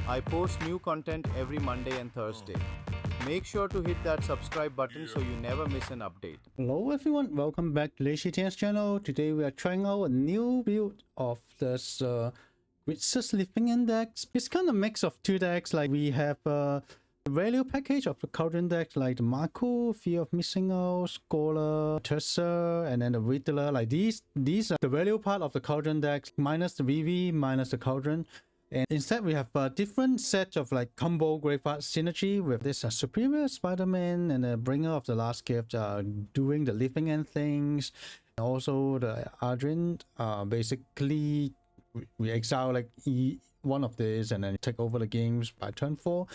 I post new content every Monday and Thursday. Make sure to hit that subscribe button so you never miss an update. Hello everyone, welcome back to LazyTN's channel. Today we are trying out a new build of this Grixis Living decks. It's kind of a mix of two decks. Like we have the value package of the current decks, like the Marco, Fear of Missing Out, Scholar, Terser, and then the Riddler. Like these are the value part of the current decks, minus the VV, minus the current. And instead, we have a different set of like combo graveyard synergy with this superior Spiderman and the bringer of the last gift doing the living end things. And also the Argent, basically we exile like one of these and then take over the games by turn 4.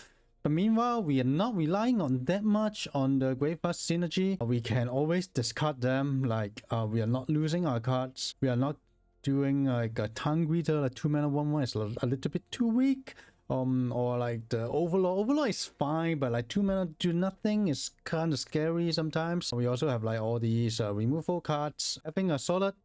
But meanwhile, we are not relying on that much on the graveyard synergy. We can always discard them. Like we are not losing our cards. We are not doing like a tongue greeter, like 2 mana 1/1 is a little bit too weak. Or like the Overlord is fine, but like 2 mana do nothing is kind of scary sometimes. We also have like all these removal cards. Having a solid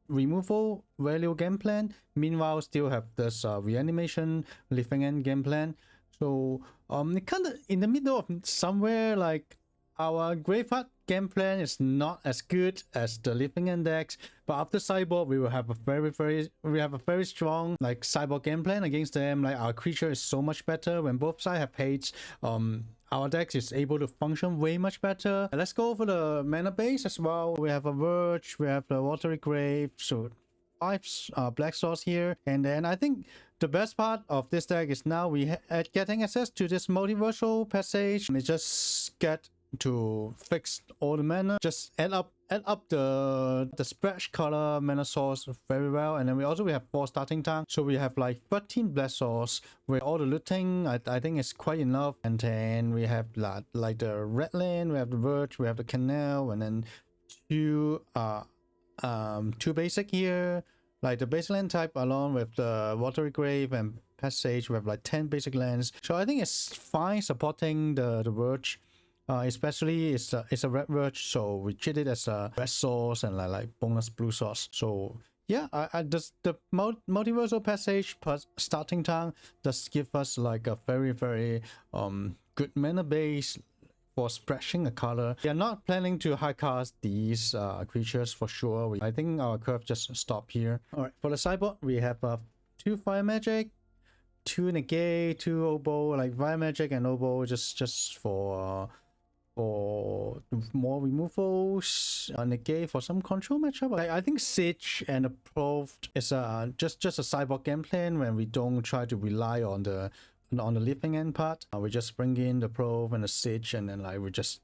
removal value game plan. Meanwhile, still have this reanimation living end game plan. So it kind of in the middle of somewhere. Like our graveyard game plan is not as good as the living index, but after sideboard we will have a very strong like sideboard game plan against them. Like our creature is so much better when both sides have hates. Our deck is able to function way much better. Let's go over the mana base as well. We have a Verge, we have the Watery Grave, so 5 black source here. And then I think the best part of this deck is now we getting access to this multiversal passage. We just get to fix all the mana, just add up the splash color mana source very well. And then we have 4 starting time, so we have like 13 blast source with all the looting. I think it's quite enough. And then we have like the red land, we have the Verge, we have the canal, and then two basic here, like the basic land type along with the Watery Grave and passage. We have like 10 basic lands, so I think it's fine supporting the Verge. Especially it's a red Verge, so we treat it as a red source and like bonus blue source. So yeah, the multiversal passage plus starting time does give us like a very good mana base for splashing a color. We are not planning to high cast these creatures for sure. I think our curve just stop here. All right, for the sideboard we have 2 fire magic, 2 negate, 2 oboe. Like fire magic and oboe just for more removals, negate for some control matchup. Like, I think Siege and Approved is just a sideboard game plan when we don't try to rely on the living end part. We just bring in the Probe and the Siege, and then like we just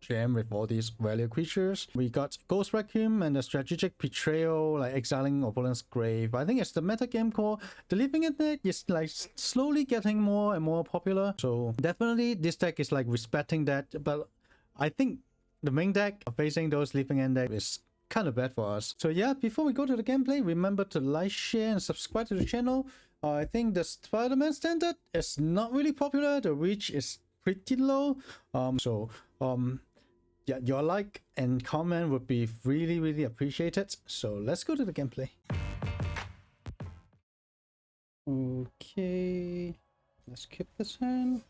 jam with all these value creatures. We got Ghost Requiem and the Strategic Betrayal, like exiling opponent's grave. I think it's the meta game core. The living end deck is like slowly getting more and more popular, so definitely this deck is like respecting that. But I think the main deck facing those living end deck is kind of bad for us. So yeah, before we go to the gameplay, remember to like, share, and subscribe to the channel. I think the Spiderman Standard is not really popular. The reach is pretty low. Yeah, your like and comment would be really appreciated. So let's go to the gameplay. Okay, let's keep this hand.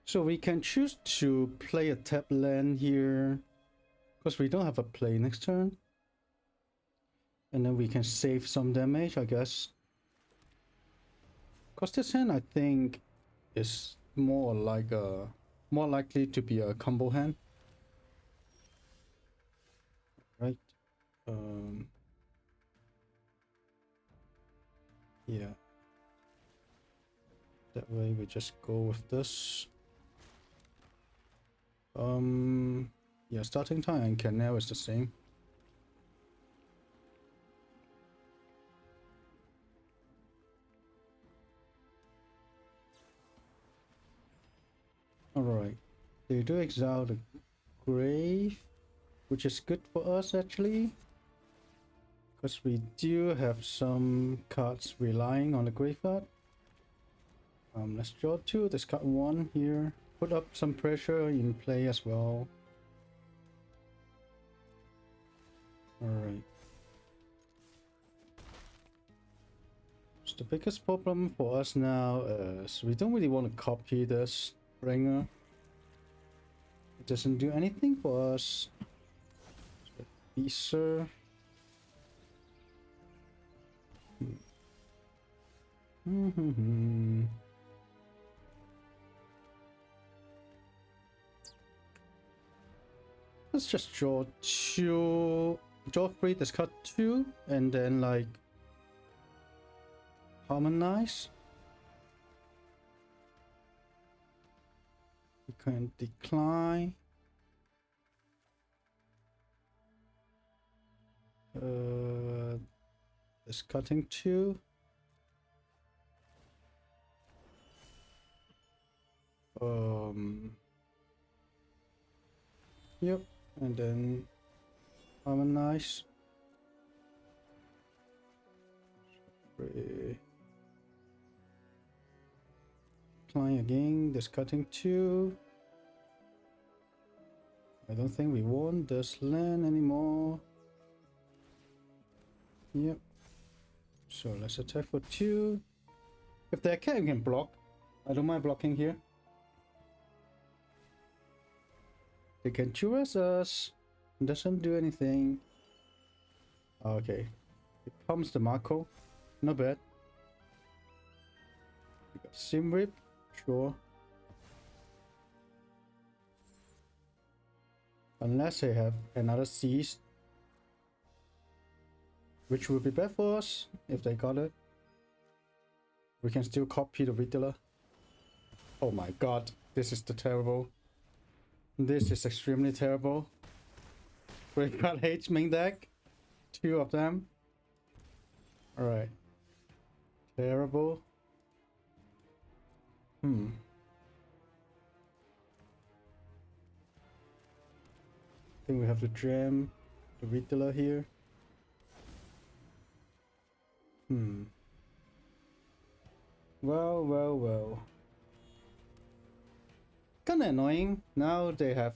So we can choose to play a tap land here because we don't have a play next turn. And then we can save some damage, I guess. Because this hand, I think, is more likely to be a combo hand. Right? Yeah. That way we just go with this. Yeah, starting time and canal is the same. Alright, they do exile the grave, which is good for us actually, because we do have some cards relying on the graveyard. Let's draw 2, discard 1 here, put up some pressure in play as well. Alright. So the biggest problem for us now is we don't really want to copy this bringer. It doesn't do anything for us. Beaser. Let's just draw three, discard two, and then like harmonize. We can decline. Discarding two. Yep, and then harmonize. Decline again, discarding two. I don't think we want this land anymore. Yep. So let's attack for two. If they attack, we can block. I don't mind blocking here. They can choose us. Doesn't do anything. Okay. It pumps the Marco. Not bad. We got Sim Rip. Sure. Unless they have another Seize. Which will be bad for us if they got it. We can still copy the Riddler. Oh my god. This is the terrible. This is extremely terrible. We got H main deck. Two of them. Alright. Terrible. I think we have to jam the Riddler here. Well. Kinda annoying. Now they have.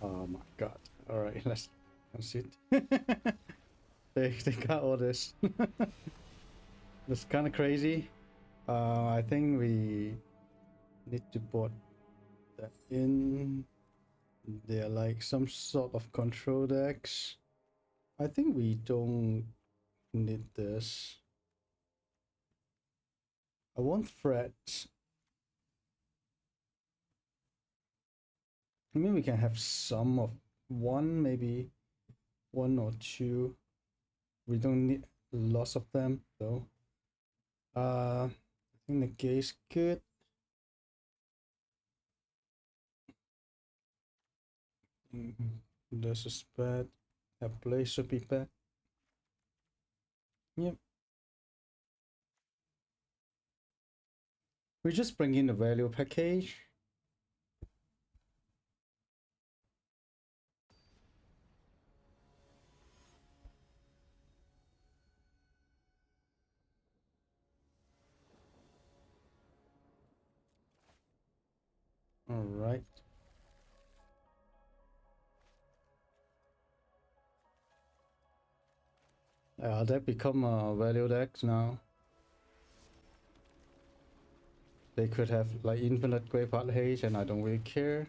Oh my god. Alright, let's sit. They got all this. That's kinda crazy. I think we need to put that in. They're like some sort of control decks. I think we don't need this. I want threats. I mean, we can have some of one, maybe one or two. We don't need lots of them though. I think the gate's good. This is bad. That place should be bad. Yep. We just bring in the value package. All right. That become a value deck now. They could have like infinite Graveyard Haze and I don't really care.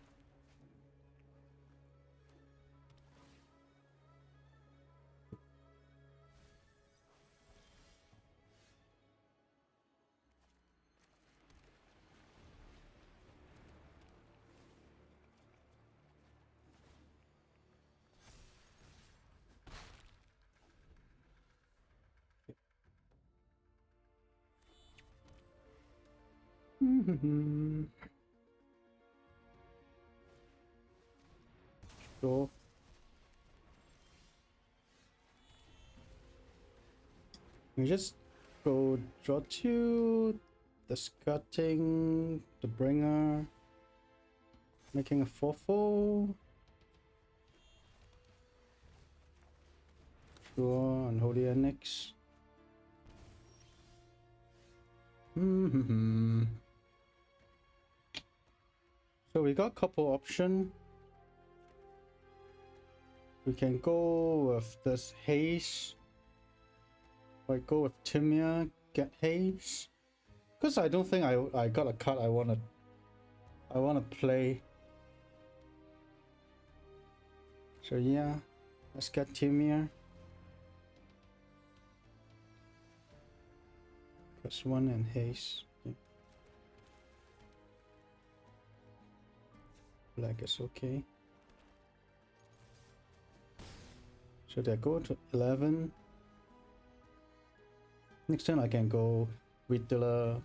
So we just go draw two, discarding the bringer, making a 4/4. Sure, Unholy Annex. So we got a couple options. We can go with this haze. I go with Timia, get haze. Because I don't think I got a card I wanna play. So yeah, let's get Timia. +1 and haze. Black is okay. So they go to 11. Next turn I can go Riddler,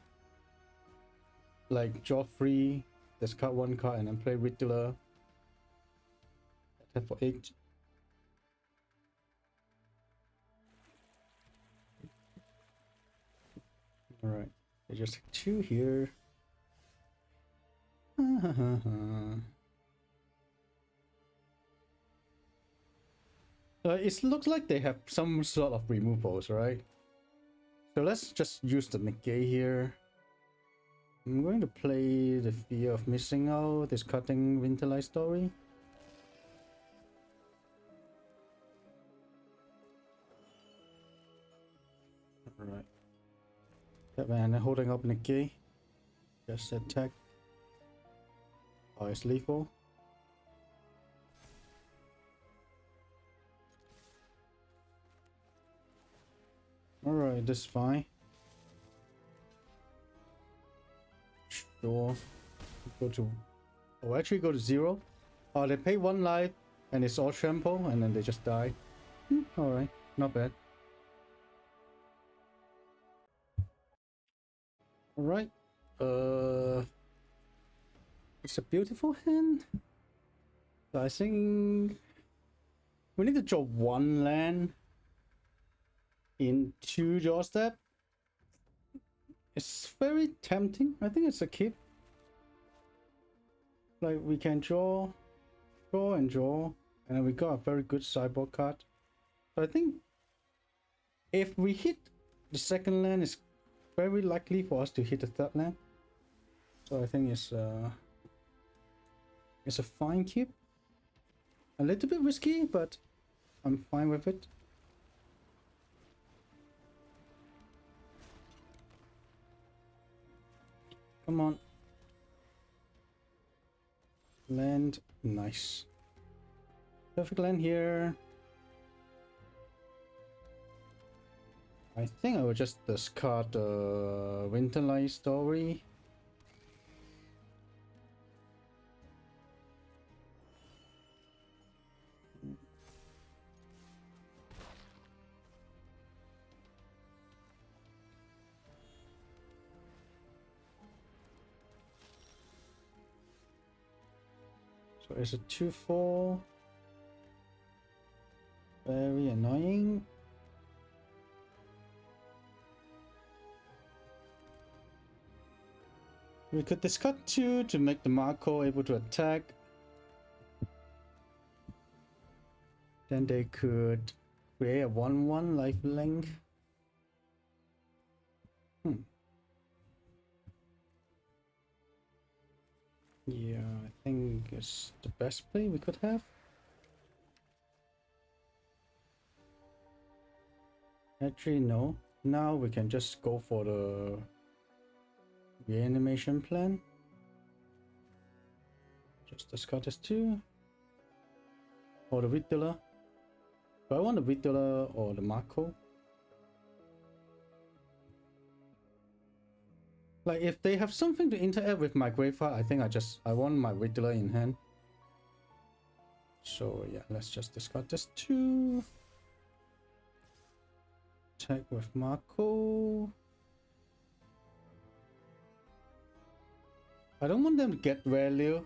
like draw 3, discard 1 card and then play Riddler. Attack for 8. Alright, I just take 2 here. It looks like they have some sort of removals, right? So let's just use the negate here. I'm going to play the fear of missing out, discarding Winterlight Story. Alright. That man holding up negate. Just attack. Oh, it's lethal. Alright, this is fine. Sure. Go to... Oh, actually go to 0. Oh, they pay 1 life and it's all trample and then they just die. Alright, not bad. Alright. It's a beautiful hand. I think we need to draw 1 land in 2 draw step. It's very tempting. I think it's a keep. Like we can draw, and draw, and then we got a very good sideboard card. So I think if we hit the second land, it's very likely for us to hit the third land. So I think it's a fine keep. A little bit risky, but I'm fine with it. Come on. Land. Nice. Perfect land here. I think I will just discard the Winterlight Story. So it's a 2/4. Very annoying. We could discard 2 to make the Marco able to attack. Then they could create a 1/1 lifelink. Yeah, I think it's the best play we could have. Actually, no. Now we can just go for the reanimation plan. Just discard this 2. Or the Riddler. Do I want the Riddler or the Marco? Like if they have something to interact with my graveyard, I think I want my Riddler in hand. So yeah, let's just discard this 2. Attack with Marco. I don't want them to get value.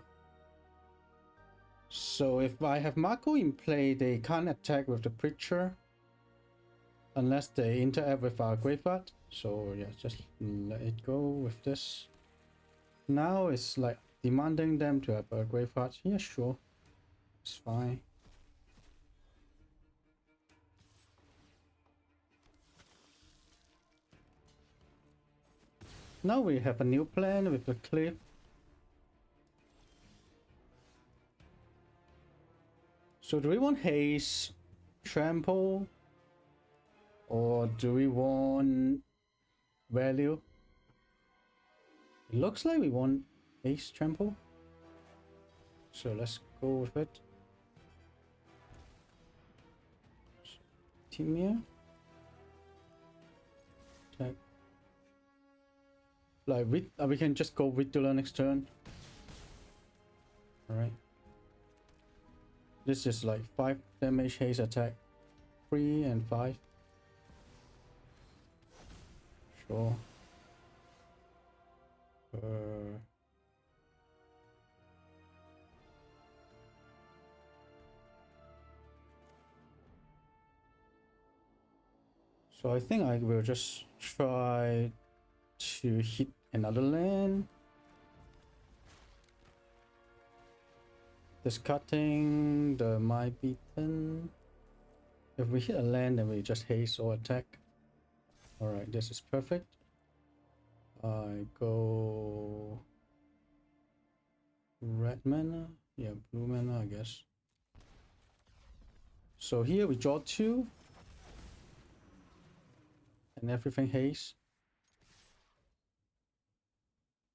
So if I have Marco in play, they can't attack with the Preacher. Unless they interact with our graveyard. So yeah, just let it go with this. Now it's like demanding them to have a graveyard. Yeah, sure. It's fine. Now we have a new plan with the cliff. So do we want haste, trample, or do we want value? It looks like we want haste, trample. So let's go with it. Team here. Attack. Like we can just go with the next turn. Alright. This is like 5 damage haste attack. 3 and 5. Sure. So I think I will just try to hit another land. Discarding the my beaten. If we hit a land, then we just haste or attack. Alright, this is perfect. I go red mana. Yeah, blue mana, I guess. So here we draw 2. And everything haste.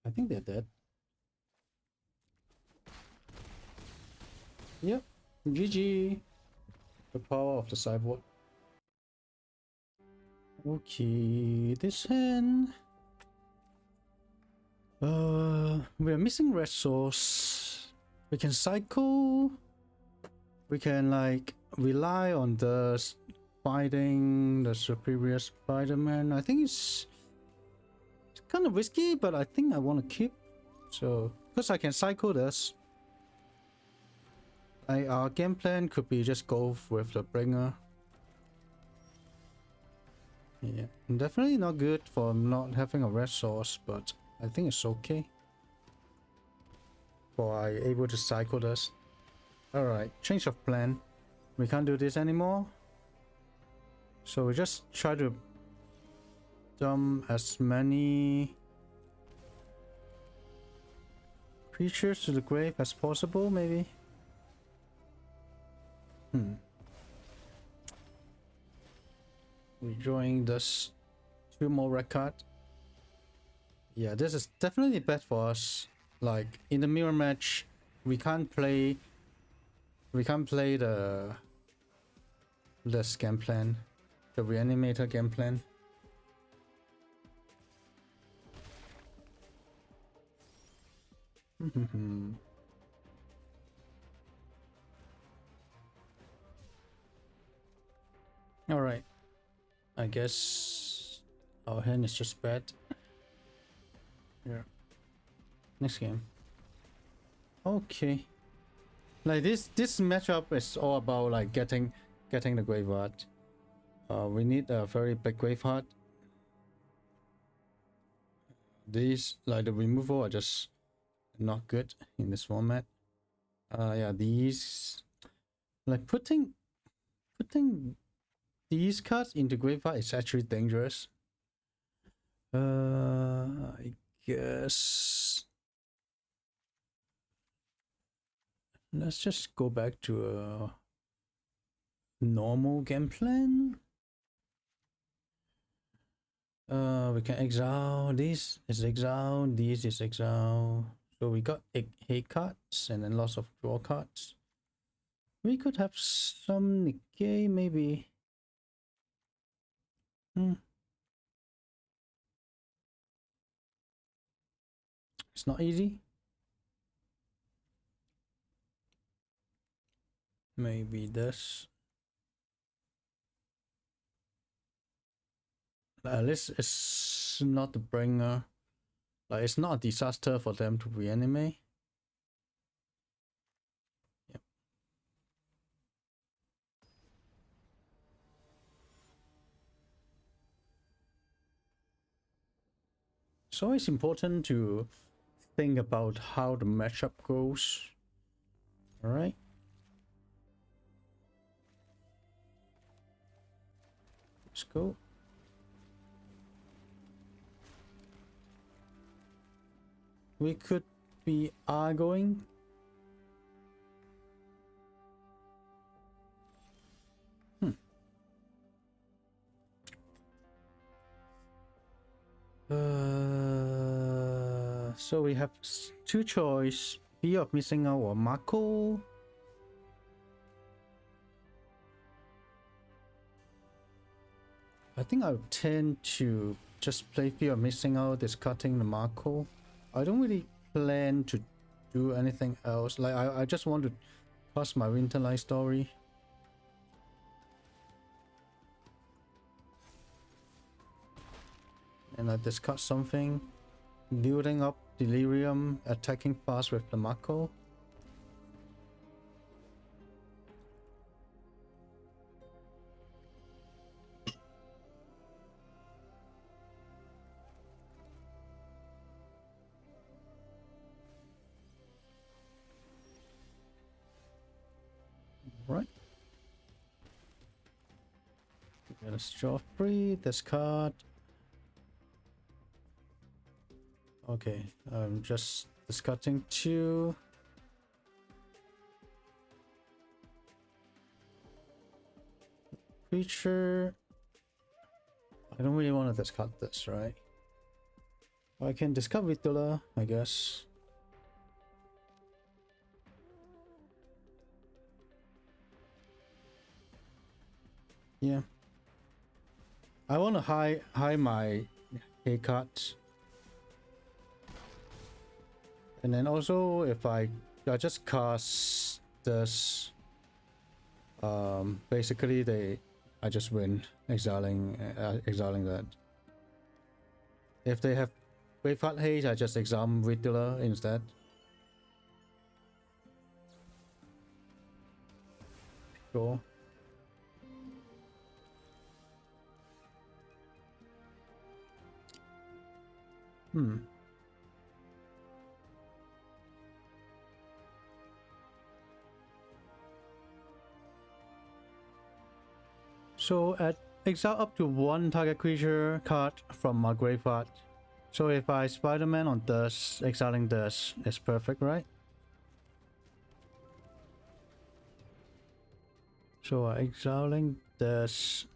I think they're dead. Yep. GG. The power of the sideboard. Okay, this hand. We are missing resource. We can cycle. We can like rely on the fighting the superior Spiderman. I think it's kind of risky, but I think I want to keep. So because I can cycle this. Our game plan could be just go with the bringer. Yeah, definitely not good for not having a resource, but I think it's okay. For I able to cycle this. Alright, change of plan. We can't do this anymore. So we just try to dump as many creatures to the grave as possible, maybe. We're drawing this 2 more red card. Yeah, this is definitely bad for us. Like in the mirror match, we can't play this game plan, the reanimator game plan. All right, I guess our hand is just bad. Yeah. Next game. Okay. Like this matchup is all about like getting the graveyard. We need a very big graveyard. These like the removal are just not good in this format. Yeah, these like putting these cards into graveyard is actually dangerous. I guess let's just go back to a normal game plan. We can exile. This is exile. This is exile. So we got 8 hate cards and then lots of draw cards. We could have some negate maybe. It's not easy. Maybe this. At least it's not the bringer. Like it's not a disaster for them to reanimate. Yep. It's always important to think about how the matchup goes. All right. Let's go. We could be arguing. So we have two choice: fear of missing out or Mako. I think I would tend to just play fear of missing out, discarding the Mako. I don't really plan to do anything else. Like I just want to pass my Winterlight story. And I discard something, building up Delirium, attacking fast with the Mako. Right. Let's draw 3, discard. Okay, I'm just discarding 2. Creature. I don't really want to discard this, right? I can discard Vitula, I guess. Yeah. I want to hide my A cards. And then also if I just cast this, basically I just win exiling that. If they have Waveheart Haze, I just exile Vidula instead. Sure. So at exile up to 1 target creature card from my graveyard. So if I Spiderman on this, exiling this is perfect, right? So exiling this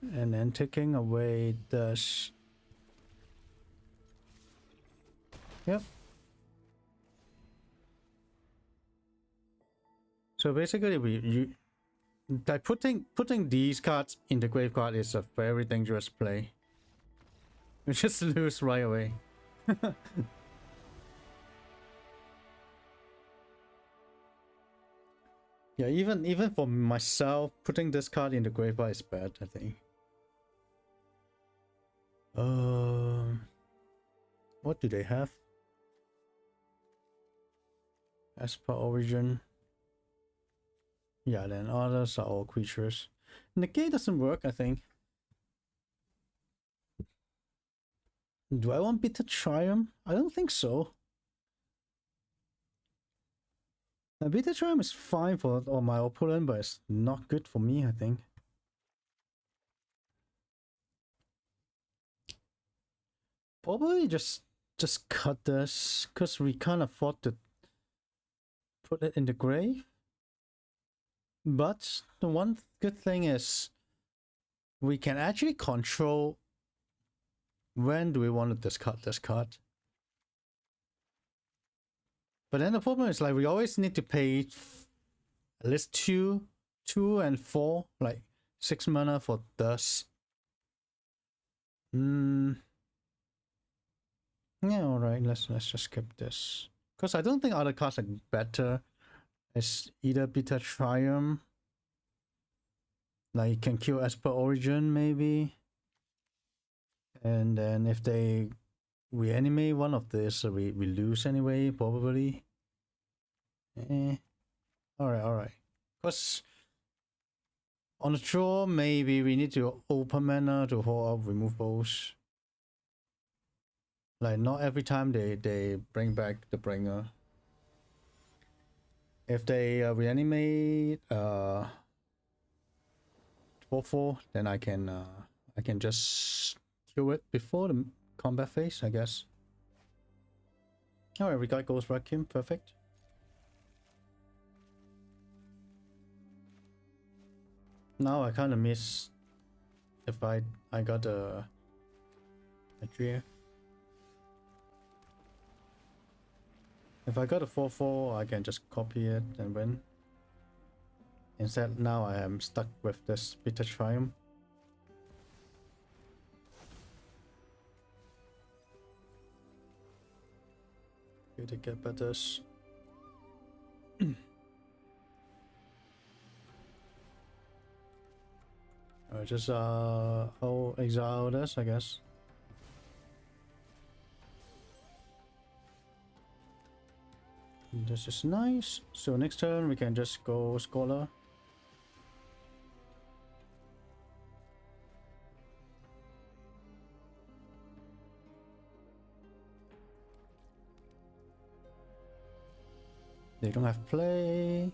and then taking away this. Yep. So basically by putting these cards in the graveyard is a very dangerous play. You just lose right away. Yeah, even for myself, putting this card in the graveyard is bad, I think. What do they have? As per origin. Yeah, then others are all creatures. Negate doesn't work, I think. Do I want Bitter Triumph? I don't think so. Bitter Triumph is fine for my opponent, but it's not good for me, I think. Probably just cut this, because we can't afford to put it in the grave. But the one good thing is we can actually control when do we want to discard this card. But then the problem is like we always need to pay at least 2 and 4, like 6 mana for this. Yeah, alright, let's just skip this. Because I don't think other cards are better. It's either Bitter Triumph. Like you can kill as per origin maybe. And then if they reanimate one of this, we lose anyway, probably. Alright. Because on the draw, maybe we need to open mana to hold up removals. Like not every time they bring back the bringer. If they reanimate 4/4, then I can just kill it before the combat phase, I guess. Alright, we got Ghost Vacuum, perfect. Now I kind of miss if I got a Nigeria. If I got a 4-4, I can just copy it and win. Instead, now I am stuck with this bitter triumph. Here to get better. Just I'll exile this, I guess. This is nice. So next turn we can just go Scholar. They don't have play.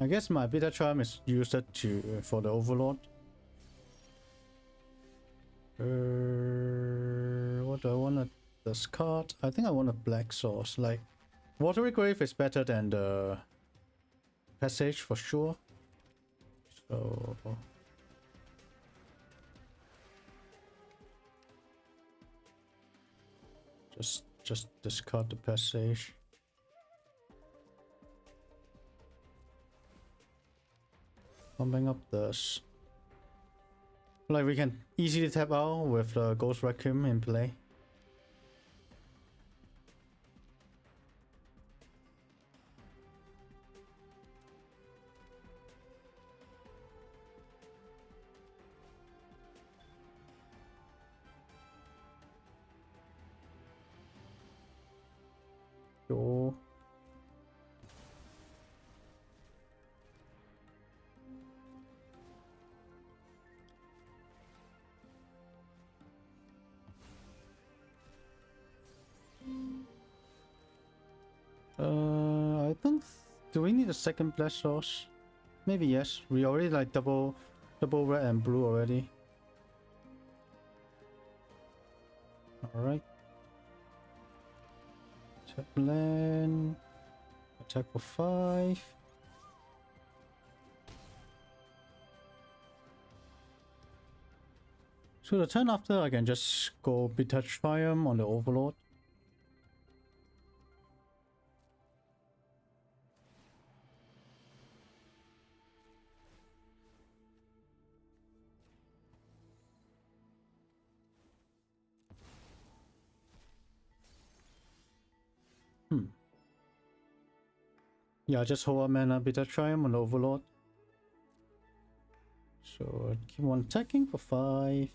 I guess my Bitter Charm is used to for the Overlord. What do I want to discard? I think I want a black source. Like, Watery Grave is better than the Passage for sure. So just discard the Passage. Pumping up this. Like, we can easily tap out with the Ghost Requiem in play. Sure. I think, do we need a second blast source? Maybe yes. We already like double red and blue already. Alright. Tap land. Attack for 5. So the turn after I can just go Bitter Triumph on the Overlord. Yeah, just hold up mana Bitter Triumph on the Overlord. So keep on attacking for 5.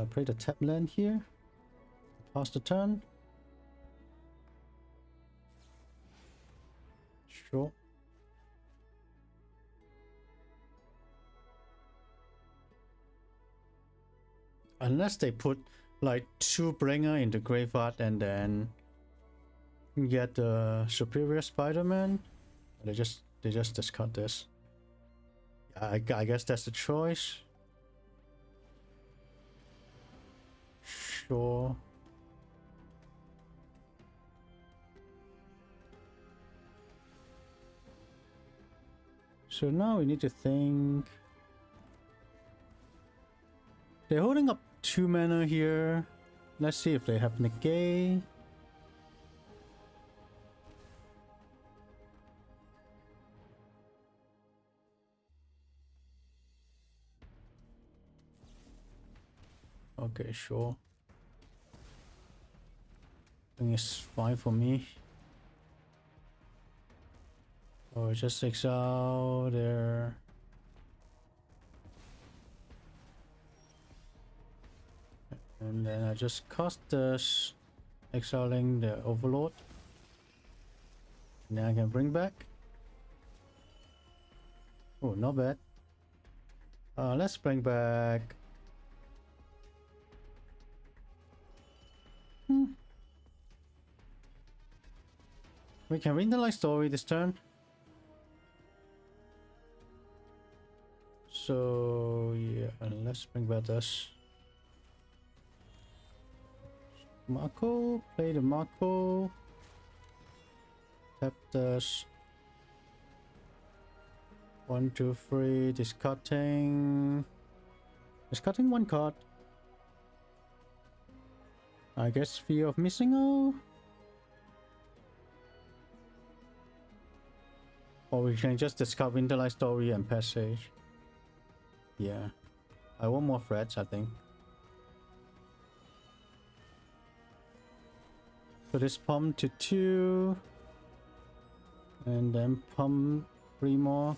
Play the tap land here. Pass the turn. Sure. Unless they put like 2 bringer in the graveyard and then get the superior Spiderman, they just discard this. I guess that's the choice. Sure. So now we need to think. They're holding up 2 mana here. Let's see if they have negate. Okay, sure. I think it's fine for me. Or just exile there. And then I just cast this, exiling the Overlord. And then I can bring back. Oh, not bad. Let's bring back. We can read the light story this turn. So yeah, and let's bring back this. Marco, play the Marco. Tap this. 1, 2, 3. Discarding. Discarding one card. I guess fear of missing out. Or we can just discard Winterlight Story and Passage. Yeah. I want more threats, I think. So this pump to 2. And then pump 3 more.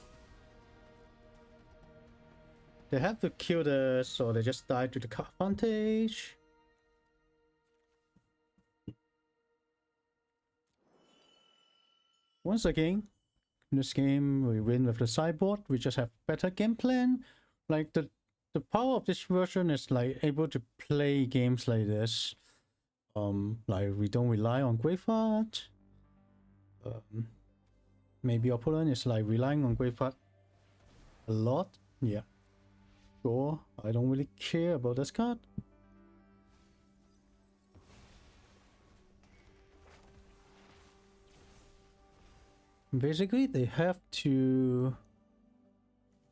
They have to kill this, or they just die to the card advantage. Once again, in this game we win with the sideboard. We just have better game plan. Like the power of this version is like able to play games like this. Like we don't rely on graveyard. Maybe opponent is like relying on graveyard a lot. Yeah. Sure, I don't really care about this card. Basically, they have to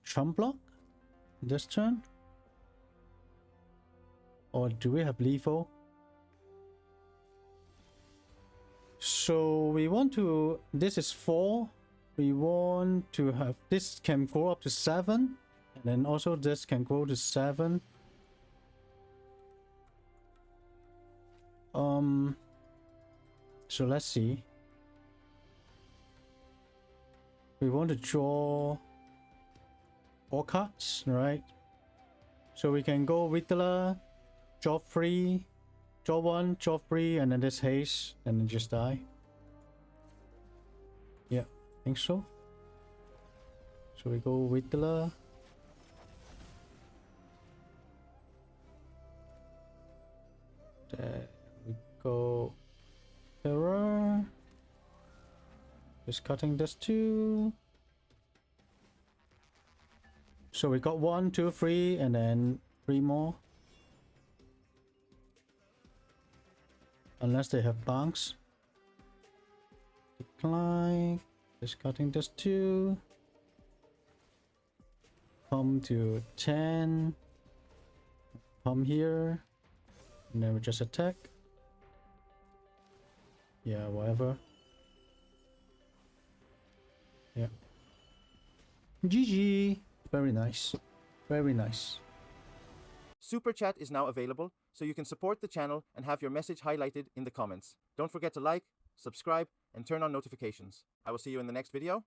trump block this turn. Or do we have lethal? So we want to... This is 4. We want to have... This can go up to 7. And then also this can go to 7. So let's see. We want to draw 4 cards, right? So we can go Whittler, draw 3, draw 1, draw 3, and then this haste, and then just die. Yeah, I think so. So we go Whittler. There we go. Terror. Just cutting this too. So we got 1, 2, 3, and then 3 more. Unless they have banks. Decline. Just cutting this too. Come to 10. Come here. And then we just attack. Yeah, whatever. Yeah. GG. Very nice. Very nice. Super Chat is now available, so you can support the channel and have your message highlighted in the comments. Don't forget to like, subscribe, and turn on notifications. I will see you in the next video.